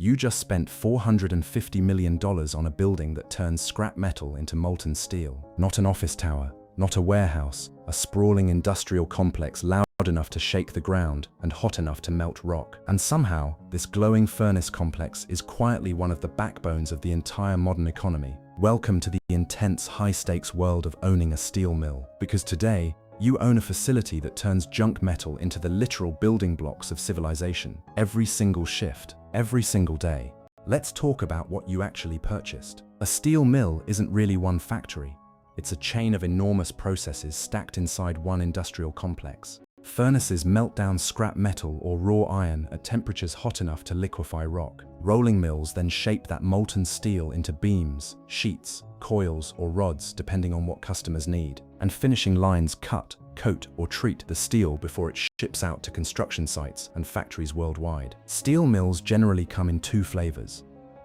You just spent $450 million on a building that turns scrap metal into molten steel. Not an office tower, not a warehouse, a sprawling industrial complex loud enough to shake the ground and hot enough to melt rock. And somehow, this glowing furnace complex is quietly one of the backbones of the entire modern economy. Welcome to the intense, high-stakes world of owning a steel mill. Because today, you own a facility that turns junk metal into the literal building blocks of civilization. Every single shift, every single day. Let's talk about what you actually purchased. A steel mill isn't really one factory. It's a chain of enormous processes stacked inside one industrial complex. Furnaces melt down scrap metal or raw iron at temperatures hot enough to liquefy rock. Rolling mills then shape that molten steel into beams, sheets, coils, or rods depending on what customers need. And finishing lines cut, coat, or treat the steel before it ships out to construction sites and factories worldwide. Steel mills generally come in two flavors: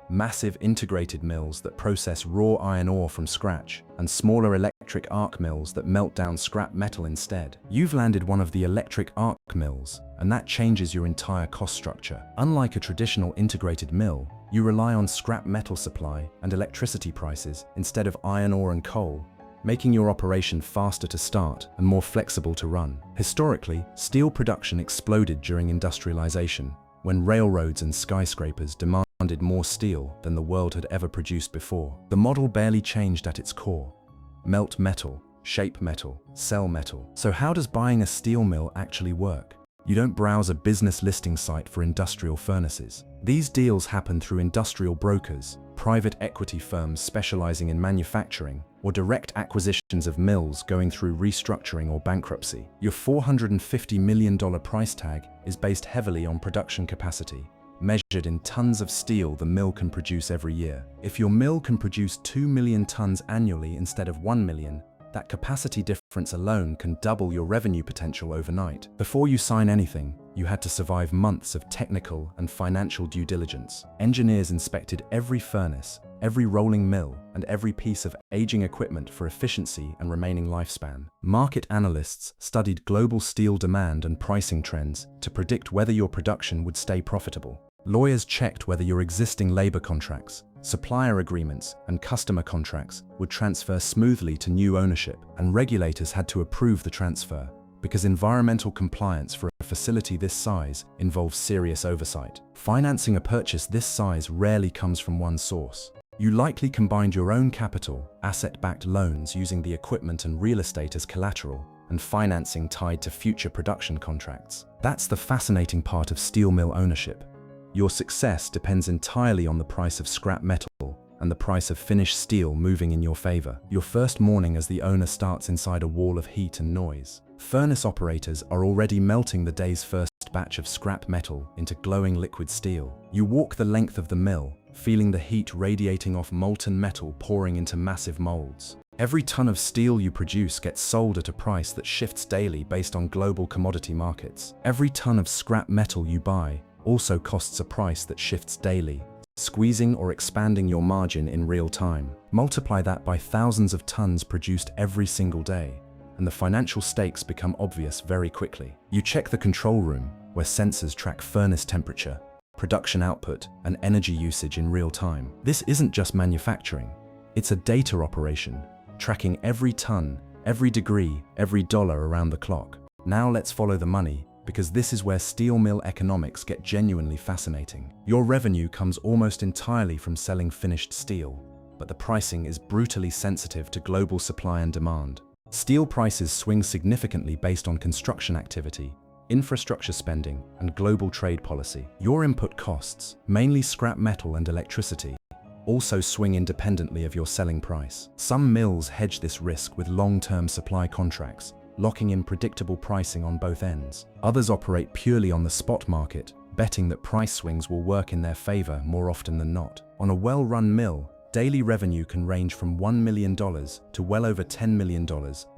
massive integrated mills that process raw iron ore from scratch, and smaller electric arc mills that melt down scrap metal instead. You've landed one of the electric arc mills, and that changes your entire cost structure. Unlike a traditional integrated mill, you rely on scrap metal supply and electricity prices instead of iron ore and coal, making your operation faster to start and more flexible to run. Historically, steel production exploded during industrialization, when railroads and skyscrapers demanded more steel than the world had ever produced before. The model barely changed at its core: melt metal, shape metal, sell metal. So how does buying a steel mill actually work? You don't browse a business listing site for industrial furnaces. These deals happen through industrial brokers, private equity firms specializing in manufacturing, or direct acquisitions of mills going through restructuring or bankruptcy. Your $450 million price tag is based heavily on production capacity, measured in tons of steel the mill can produce every year. If your mill can produce 2 million tons annually instead of 1 million, that capacity difference alone can double your revenue potential overnight. Before you sign anything, you had to survive months of technical and financial due diligence. Engineers inspected every furnace, every rolling mill, and every piece of aging equipment for efficiency and remaining lifespan. Market analysts studied global steel demand and pricing trends to predict whether your production would stay profitable. Lawyers checked whether your existing labor contracts, supplier agreements, and customer contracts would transfer smoothly to new ownership, and regulators had to approve the transfer, because environmental compliance for a facility this size involves serious oversight. Financing a purchase this size rarely comes from one source. You likely combined your own capital, asset-backed loans using the equipment and real estate as collateral, and financing tied to future production contracts. That's the fascinating part of steel mill ownership. Your success depends entirely on the price of scrap metal and the price of finished steel moving in your favor. Your first morning as the owner starts inside a wall of heat and noise. Furnace operators are already melting the day's first batch of scrap metal into glowing liquid steel. You walk the length of the mill, feeling the heat radiating off molten metal pouring into massive molds. Every ton of steel you produce gets sold at a price that shifts daily based on global commodity markets. Every ton of scrap metal you buy also costs a price that shifts daily, squeezing or expanding your margin in real time. Multiply that by thousands of tons produced every single day, and the financial stakes become obvious very quickly. You check the control room, where sensors track furnace temperature, production output, and energy usage in real time. This isn't just manufacturing, it's a data operation, tracking every ton, every degree, every dollar around the clock. Now let's follow the money, because this is where steel mill economics get genuinely fascinating. Your revenue comes almost entirely from selling finished steel, but the pricing is brutally sensitive to global supply and demand. Steel prices swing significantly based on construction activity, infrastructure spending, and global trade policy. Your input costs, mainly scrap metal and electricity, also swing independently of your selling price. Some mills hedge this risk with long-term supply contracts, locking in predictable pricing on both ends. Others operate purely on the spot market, betting that price swings will work in their favor more often than not. On a well-run mill, daily revenue can range from $1 million to well over $10 million,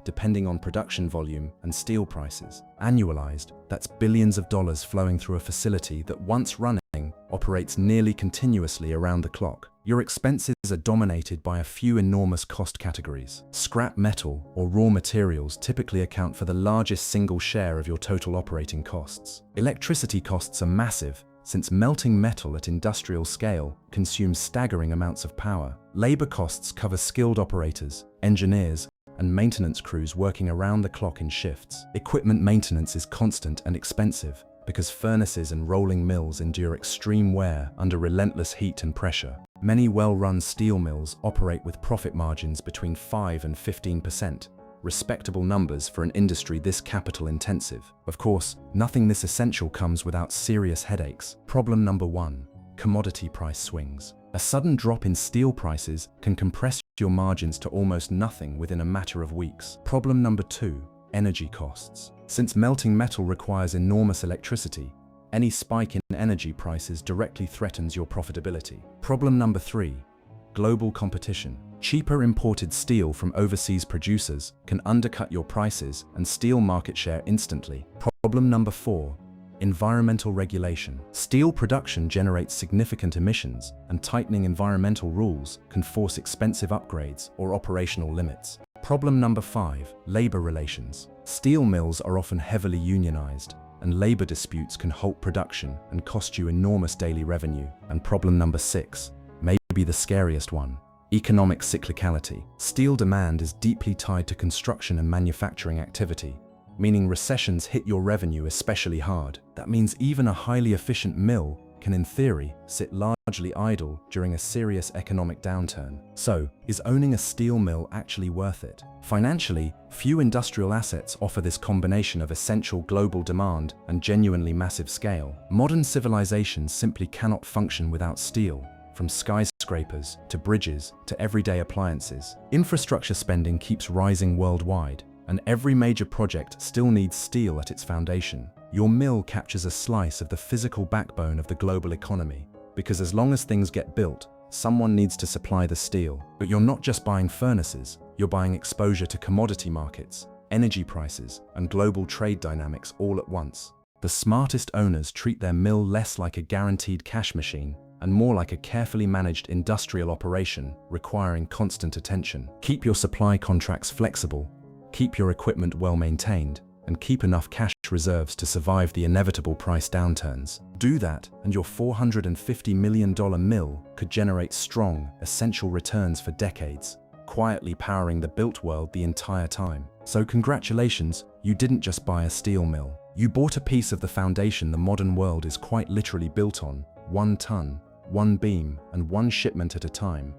depending on production volume and steel prices. Annualized, that's billions of dollars flowing through a facility that, once running, operates nearly continuously around the clock. Your expenses are dominated by a few enormous cost categories. Scrap metal or raw materials typically account for the largest single share of your total operating costs. Electricity costs are massive, since melting metal at industrial scale consumes staggering amounts of power. Labor costs cover skilled operators, engineers, and maintenance crews working around the clock in shifts. Equipment maintenance is constant and expensive because furnaces and rolling mills endure extreme wear under relentless heat and pressure. Many well-run steel mills operate with profit margins between 5 and 15%, respectable numbers for an industry this capital-intensive. Of course, nothing this essential comes without serious headaches. Problem number 1. Commodity price swings. A sudden drop in steel prices can compress your margins to almost nothing within a matter of weeks. Problem number 2. Energy costs. Since melting metal requires enormous electricity, any spike in energy prices directly threatens your profitability. Problem number 3. Global competition. Cheaper imported steel from overseas producers can undercut your prices and steal market share instantly. Problem number 4. Environmental regulation. Steel production generates significant emissions, and tightening environmental rules can force expensive upgrades or operational limits. Problem number 5. Labor relations. Steel mills are often heavily unionized, and labor disputes can halt production and cost you enormous daily revenue. And problem number 6, maybe the scariest one. Economic cyclicality. Steel demand is deeply tied to construction and manufacturing activity, meaning recessions hit your revenue especially hard. That means even a highly efficient mill can, in theory, sit largely idle during a serious economic downturn. So, is owning a steel mill actually worth it? Financially, few industrial assets offer this combination of essential global demand and genuinely massive scale. Modern civilizations simply cannot function without steel. From skyscrapers to bridges to everyday appliances, infrastructure spending keeps rising worldwide, and every major project still needs steel at its foundation. Your mill captures a slice of the physical backbone of the global economy, because as long as things get built, someone needs to supply the steel. But you're not just buying furnaces, you're buying exposure to commodity markets, energy prices, and global trade dynamics all at once. The smartest owners treat their mill less like a guaranteed cash machine and more like a carefully managed industrial operation requiring constant attention. Keep your supply contracts flexible, keep your equipment well maintained, and keep enough cash reserves to survive the inevitable price downturns. Do that, and your $450 million mill could generate strong, essential returns for decades, quietly powering the built world the entire time. So congratulations, you didn't just buy a steel mill. You bought a piece of the foundation the modern world is quite literally built on, 1 ton, 1 beam, and 1 shipment at a time.